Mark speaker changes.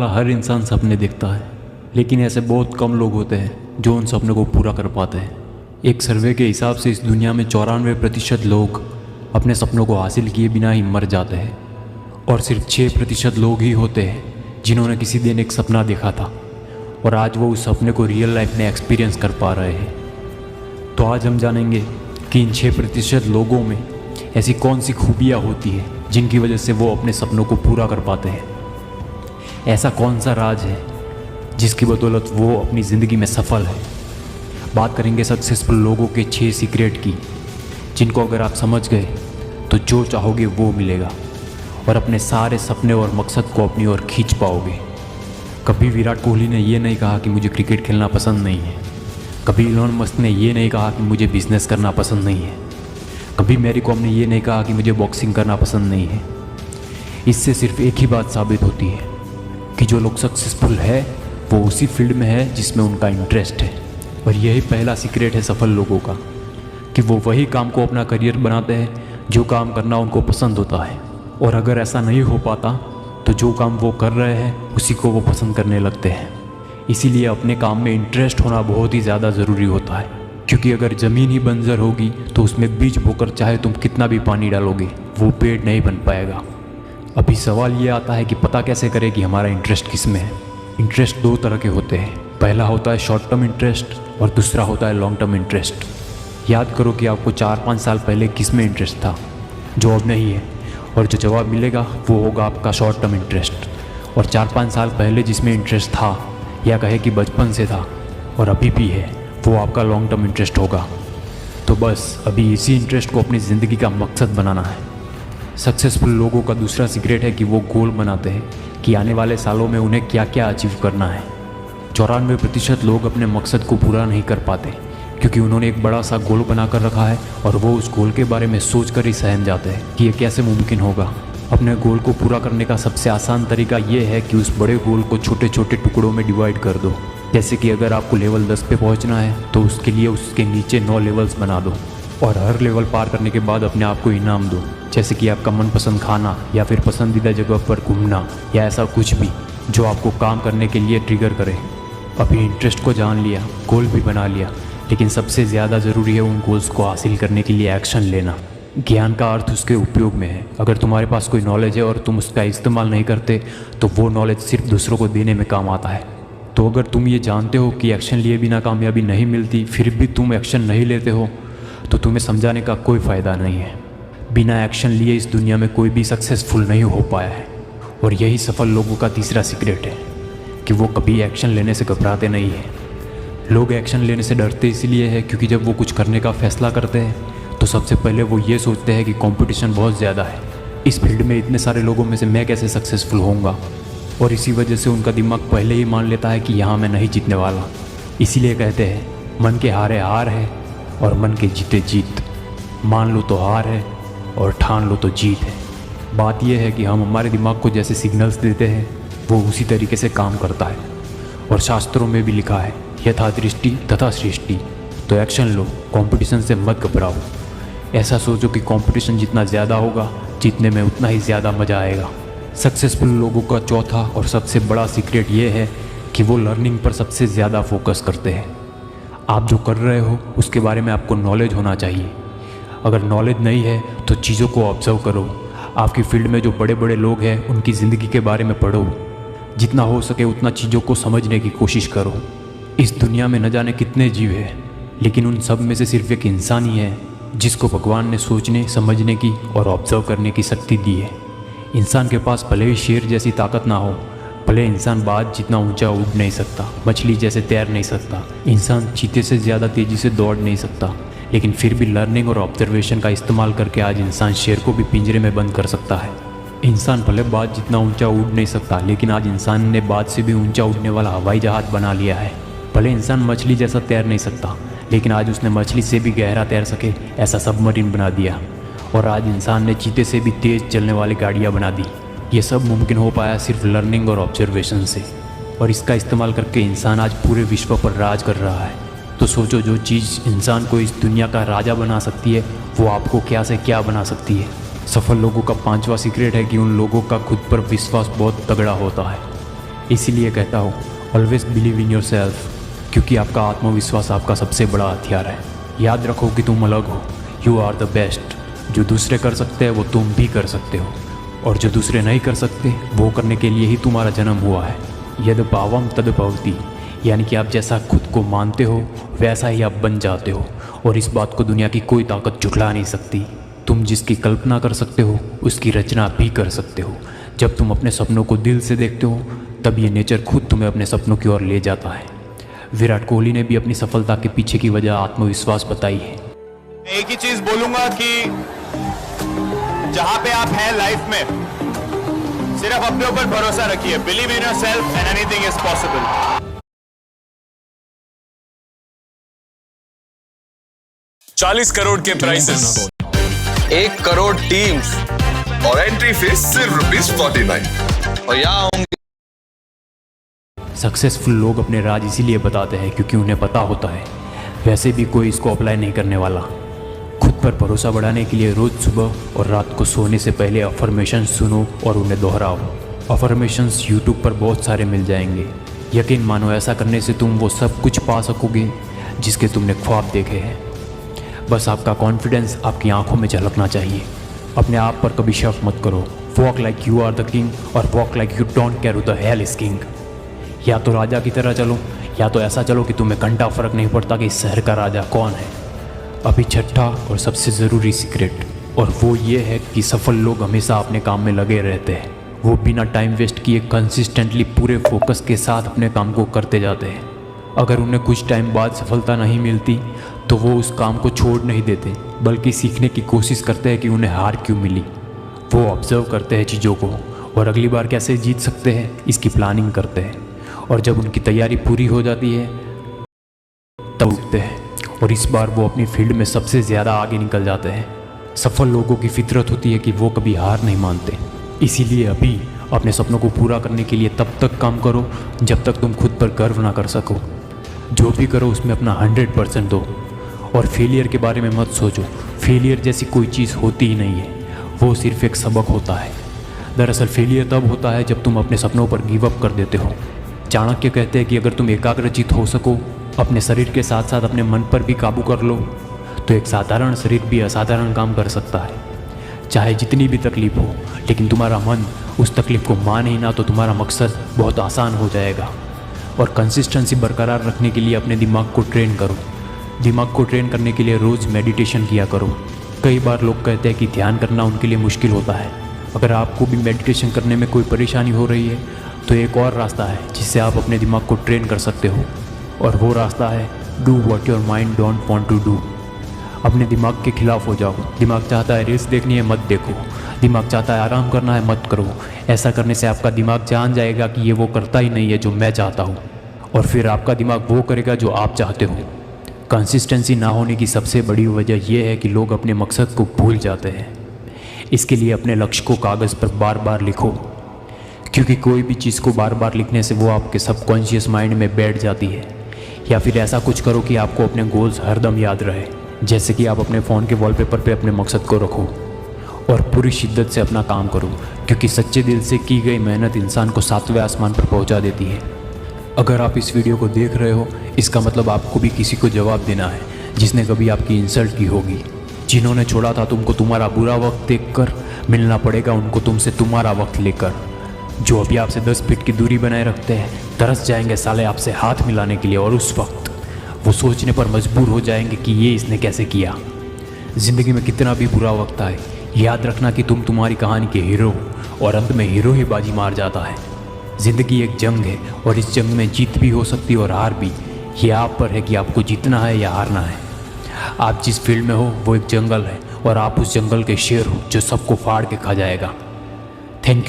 Speaker 1: हर इंसान सपने देखता है, लेकिन ऐसे बहुत कम लोग होते हैं जो उन सपनों को पूरा कर पाते हैं। एक सर्वे के हिसाब से इस दुनिया में 94% लोग अपने सपनों को हासिल किए बिना ही मर जाते हैं और सिर्फ 6% लोग ही होते हैं जिन्होंने किसी दिन एक सपना देखा था और आज वो उस सपने को रियल लाइफ में एक्सपीरियंस कर पा रहे हैं। तो आज हम जानेंगे कि इन 6% लोगों में ऐसी कौन सी खूबियाँ होती है जिनकी वजह से वो अपने सपनों को पूरा कर पाते हैं। ऐसा कौन सा राज है जिसकी बदौलत वो अपनी ज़िंदगी में सफल है। बात करेंगे सक्सेसफुल लोगों के 6 सीक्रेट की, जिनको अगर आप समझ गए तो जो चाहोगे वो मिलेगा और अपने सारे सपने और मकसद को अपनी ओर खींच पाओगे। कभी विराट कोहली ने ये नहीं कहा कि मुझे क्रिकेट खेलना पसंद नहीं है। कभी इलॉन मस्क ने ये नहीं कहा कि मुझे बिजनेस करना पसंद नहीं है। कभी मैरी कॉम ने ये नहीं कहा कि मुझे बॉक्सिंग करना पसंद नहीं है। इससे सिर्फ एक ही बात साबित होती है कि जो लोग सक्सेसफुल है वो उसी फील्ड में है जिसमें उनका इंटरेस्ट है। और यही पहला सीक्रेट है सफल लोगों का कि वो वही काम को अपना करियर बनाते हैं जो काम करना उनको पसंद होता है। और अगर ऐसा नहीं हो पाता तो जो काम वो कर रहे हैं उसी को वो पसंद करने लगते हैं। इसीलिए अपने काम में इंटरेस्ट होना बहुत ही ज़्यादा ज़रूरी होता है, क्योंकि अगर ज़मीन ही बंजर होगी तो उसमें बीज बोकर चाहे तुम कितना भी पानी डालोगे वो पेड़ नहीं बन पाएगा। अभी सवाल ये आता है कि पता कैसे करें कि हमारा इंटरेस्ट किस में है। इंटरेस्ट 2 तरह के होते हैं। पहला होता है शॉर्ट टर्म इंटरेस्ट और दूसरा होता है लॉन्ग टर्म इंटरेस्ट। याद करो कि आपको 4-5 साल पहले किस में इंटरेस्ट था जो अब नहीं है, और जो जवाब मिलेगा वो होगा आपका शॉर्ट टर्म इंटरेस्ट। और 4-5 साल पहले जिसमें इंटरेस्ट था या कहे कि बचपन से था और अभी भी है, वो आपका लॉन्ग टर्म इंटरेस्ट होगा। तो बस अभी इसी इंटरेस्ट को अपनी ज़िंदगी का मकसद बनाना है। सक्सेसफुल लोगों का दूसरा सीक्रेट है कि वो गोल बनाते हैं कि आने वाले सालों में उन्हें क्या क्या अचीव करना है। 94% लोग अपने मकसद को पूरा नहीं कर पाते क्योंकि उन्होंने एक बड़ा सा गोल बना कर रखा है और वो उस गोल के बारे में सोच कर ही सहम जाते हैं कि ये कैसे मुमकिन होगा। अपने गोल को पूरा करने का सबसे आसान तरीका ये है कि उस बड़े गोल को छोटे छोटे टुकड़ों में डिवाइड कर दो। जैसे कि अगर आपको लेवल 10 पे पहुंचना है तो उसके लिए उसके नीचे 9 लेवल्स बना दो और हर लेवल पार करने के बाद अपने आप को इनाम दो, जैसे कि आपका मनपसंद खाना या फिर पसंदीदा जगह पर घूमना या ऐसा कुछ भी जो आपको काम करने के लिए ट्रिगर करे। अभी इंटरेस्ट को जान लिया, गोल भी बना लिया, लेकिन सबसे ज़्यादा ज़रूरी है उन गोल्स को हासिल करने के लिए एक्शन लेना। ज्ञान का अर्थ उसके उपयोग में है। अगर तुम्हारे पास कोई नॉलेज है और तुम उसका इस्तेमाल नहीं करते तो वो नॉलेज सिर्फ दूसरों को देने में काम आता है। तो अगर तुम ये जानते हो कि एक्शन लिए बिना कामयाबी नहीं मिलती, फिर भी तुम एक्शन नहीं लेते हो, तो तुम्हें समझाने का कोई फ़ायदा नहीं है। बिना एक्शन लिए इस दुनिया में कोई भी सक्सेसफुल नहीं हो पाया है। और यही सफल लोगों का तीसरा सीक्रेट है कि वो कभी एक्शन लेने से घबराते नहीं हैं। लोग एक्शन लेने से डरते इसलिए है क्योंकि जब वो कुछ करने का फैसला करते हैं तो सबसे पहले वो ये सोचते हैं कि कंपटीशन बहुत ज़्यादा है, इस फील्ड में इतने सारे लोगों में से मैं कैसे सक्सेसफुल होऊंगा। और इसी वजह से उनका दिमाग पहले ही मान लेता है कि यहाँ मैं नहीं जीतने वाला। इसीलिए कहते हैं मन के हारे हार है और मन के जीते जीत। मान लो तो हार है और ठान लो तो जीत है। बात यह है कि हम हमारे दिमाग को जैसे सिग्नल्स देते हैं वो उसी तरीके से काम करता है। और शास्त्रों में भी लिखा है यथा दृष्टि तथा सृष्टि। तो एक्शन लो, कंपटीशन से मत घबराओ। ऐसा सोचो कि कंपटीशन जितना ज़्यादा होगा जीतने में उतना ही ज़्यादा मज़ा आएगा। सक्सेसफुल लोगों का चौथा और सबसे बड़ा सीक्रेट ये है कि वो लर्निंग पर सबसे ज़्यादा फोकस करते हैं। आप जो कर रहे हो उसके बारे में आपको नॉलेज होना चाहिए। अगर नॉलेज नहीं है तो चीज़ों को ऑब्जर्व करो। आपकी फील्ड में जो बड़े बड़े लोग हैं उनकी ज़िंदगी के बारे में पढ़ो। जितना हो सके उतना चीज़ों को समझने की कोशिश करो। इस दुनिया में न जाने कितने जीव हैं, लेकिन उन सब में से सिर्फ एक इंसान ही है जिसको भगवान ने सोचने समझने की और ऑब्जर्व करने की शक्ति दी है। इंसान के पास भले ही शेर जैसी ताकत ना हो, भले इंसान बाज जितना ऊंचा उड़ नहीं सकता, मछली जैसे तैर नहीं सकता, इंसान चीते से ज़्यादा तेज़ी से दौड़ नहीं सकता, लेकिन फिर भी लर्निंग और ऑब्जर्वेशन का इस्तेमाल करके आज इंसान शेर को भी पिंजरे में बंद कर सकता है। इंसान भले बाज जितना ऊंचा उड़ नहीं सकता, लेकिन आज इंसान ने बाज से भी ऊंचा उड़ने वाला हवाई जहाज़ बना लिया है। भले इंसान मछली जैसा तैर नहीं सकता, लेकिन आज उसने मछली से भी गहरा तैर सके ऐसा सबमरीन बना दिया। और आज इंसान ने चीते से भी तेज़ चलने वाली गाड़ियाँ बना दी। ये सब मुमकिन हो पाया सिर्फ लर्निंग और ऑब्जर्वेशन से। और इसका इस्तेमाल करके इंसान आज पूरे विश्व पर राज कर रहा है। तो सोचो, जो चीज़ इंसान को इस दुनिया का राजा बना सकती है वो आपको क्या से क्या बना सकती है। सफल लोगों का 5वां सीक्रेट है कि उन लोगों का खुद पर विश्वास बहुत तगड़ा होता है। इसीलिए कहता हूँ always believe in your self, क्योंकि आपका आत्मविश्वास आपका सबसे बड़ा हथियार है। याद रखो कि तुम अलग हो, यू आर द बेस्ट। जो दूसरे कर सकते हैं वो तुम भी कर सकते हो, और जो दूसरे नहीं कर सकते वो करने के लिए ही तुम्हारा जन्म हुआ है। यद भावम तद भवति, यानी कि आप जैसा खुद को मानते हो वैसा ही आप बन जाते हो, और इस बात को दुनिया की कोई ताकत झुठला नहीं सकती। तुम जिसकी कल्पना कर सकते हो उसकी रचना भी कर सकते हो। जब तुम अपने सपनों को दिल से देखते हो तब ये नेचर खुद तुम्हें अपने सपनों की ओर ले जाता है। विराट कोहली ने भी अपनी सफलता के पीछे की वजह आत्मविश्वास बताई है।
Speaker 2: एक ही चीज बोलूंगा कि जहां पे आप हैं लाइफ में, सिर्फ अपने ऊपर भरोसा रखिए। Believe in yourself and anything is possible.
Speaker 3: 40 crore के प्राइसेस,
Speaker 4: 1 करोड़ टीम्स
Speaker 3: और एंट्री फीस सिर्फ ₹49।
Speaker 4: और यहाँ होंगे।
Speaker 1: सक्सेसफुल लोग अपने राज इसीलिए बताते हैं क्योंकि उन्हें पता होता है वैसे भी कोई इसको अप्लाई नहीं करने वाला। खुद पर भरोसा बढ़ाने के लिए रोज़ सुबह और रात को सोने से पहले अफर्मेशंस सुनो और उन्हें दोहराओ। अफर्मेशंस यूट्यूब पर बहुत सारे मिल जाएंगे। यकीन मानो ऐसा करने से तुम वो सब कुछ पा सकोगे जिसके तुमने ख्वाब देखे हैं। बस आपका कॉन्फिडेंस आपकी आंखों में झलकना चाहिए। अपने आप पर कभी शक मत करो। Walk like you are the king और walk like you don't care who the hell is king. या तो राजा की तरह चलो या तो ऐसा चलो कि तुम्हें घंटा फर्क नहीं पड़ता कि इस शहर का राजा कौन है। अभी छठा और सबसे ज़रूरी सीक्रेट, और वो ये है कि सफल लोग हमेशा अपने काम में लगे रहते हैं। वो बिना टाइम वेस्ट किए कंसिस्टेंटली पूरे फोकस के साथ अपने काम को करते जाते हैं। अगर उन्हें कुछ टाइम बाद सफलता नहीं मिलती तो वो उस काम को छोड़ नहीं देते, बल्कि सीखने की कोशिश करते हैं कि उन्हें हार क्यों मिली। वो ऑब्जर्व करते हैं चीज़ों को और अगली बार कैसे जीत सकते हैं इसकी प्लानिंग करते हैं, और जब उनकी तैयारी पूरी हो जाती है तब उठते हैं और इस बार वो अपनी फील्ड में सबसे ज़्यादा आगे निकल जाते हैं। सफल लोगों की फितरत होती है कि वो कभी हार नहीं मानते। इसीलिए अभी अपने सपनों को पूरा करने के लिए तब तक काम करो जब तक तुम खुद पर गर्व ना कर सको। जो भी करो उसमें अपना 100% दो, और फेलियर के बारे में मत सोचो। फेलियर जैसी कोई चीज़ होती ही नहीं है, वो सिर्फ एक सबक होता है। दरअसल फेलियर तब होता है जब तुम अपने सपनों पर गिव अप कर देते हो। चाणक्य कहते हैं कि अगर तुम एकाग्रचित हो सको, अपने शरीर के साथ साथ अपने मन पर भी काबू कर लो, तो एक साधारण शरीर भी असाधारण काम कर सकता है। चाहे जितनी भी तकलीफ हो, लेकिन तुम्हारा मन उस तकलीफ को मान ही ना तो तुम्हारा मकसद बहुत आसान हो जाएगा। और कंसिस्टेंसी बरकरार रखने के लिए अपने दिमाग को ट्रेन करो। दिमाग को ट्रेन करने के लिए रोज़ मेडिटेशन किया करो। कई बार लोग कहते हैं कि ध्यान करना उनके लिए मुश्किल होता है। अगर आपको भी मेडिटेशन करने में कोई परेशानी हो रही है तो एक और रास्ता है जिससे आप अपने दिमाग को ट्रेन कर सकते हो, और वो रास्ता है do what your mind don't want to do. अपने दिमाग के खिलाफ हो जाओ। दिमाग चाहता है रील्स देखनी है, मत देखो। दिमाग चाहता है आराम करना है, मत करो। ऐसा करने से आपका दिमाग जान जाएगा कि ये वो करता ही नहीं है जो मैं चाहता हूँ, और फिर आपका दिमाग वो करेगा जो आप चाहते हो। कंसिस्टेंसी ना होने की सबसे बड़ी वजह यह है कि लोग अपने मकसद को भूल जाते हैं। इसके लिए अपने लक्ष्य को कागज़ पर बार बार लिखो, क्योंकि कोई भी चीज़ को बार बार लिखने से वो आपके सबकॉन्शियस माइंड में बैठ जाती है। या फिर ऐसा कुछ करो कि आपको अपने गोल्स हरदम याद रहे, जैसे कि आप अपने फ़ोन के वॉलपेपर पे अपने मकसद को रखो और पूरी शिद्दत से अपना काम करो, क्योंकि सच्चे दिल से की गई मेहनत इंसान को 7वें आसमान पर पहुंचा देती है। अगर आप इस वीडियो को देख रहे हो, इसका मतलब आपको भी किसी को जवाब देना है जिसने कभी आपकी इंसल्ट की होगी। जिन्होंने छोड़ा था तुमको तुम्हारा बुरा वक्त देखकर, मिलना पड़ेगा उनको तुमसे तुम्हारा वक्त लेकर। जो अभी आपसे 10 फीट की दूरी बनाए रखते हैं तरस जाएंगे साले आपसे हाथ मिलाने के लिए, और उस वक्त वो सोचने पर मजबूर हो जाएंगे कि ये इसने कैसे किया। ज़िंदगी में कितना भी बुरा वक्त आए, याद रखना कि तुम तुम्हारी कहानी के हीरो हो, और अंत में हीरो ही बाजी मार जाता है। ज़िंदगी एक जंग है और इस जंग में जीत भी हो सकती है और हार भी। ये आप पर है कि आपको जीतना है या हारना है। आप जिस फील्ड में हो वो एक जंगल है और आप उस जंगल के शेर हो जो सबको फाड़ के खा जाएगा। Thank you.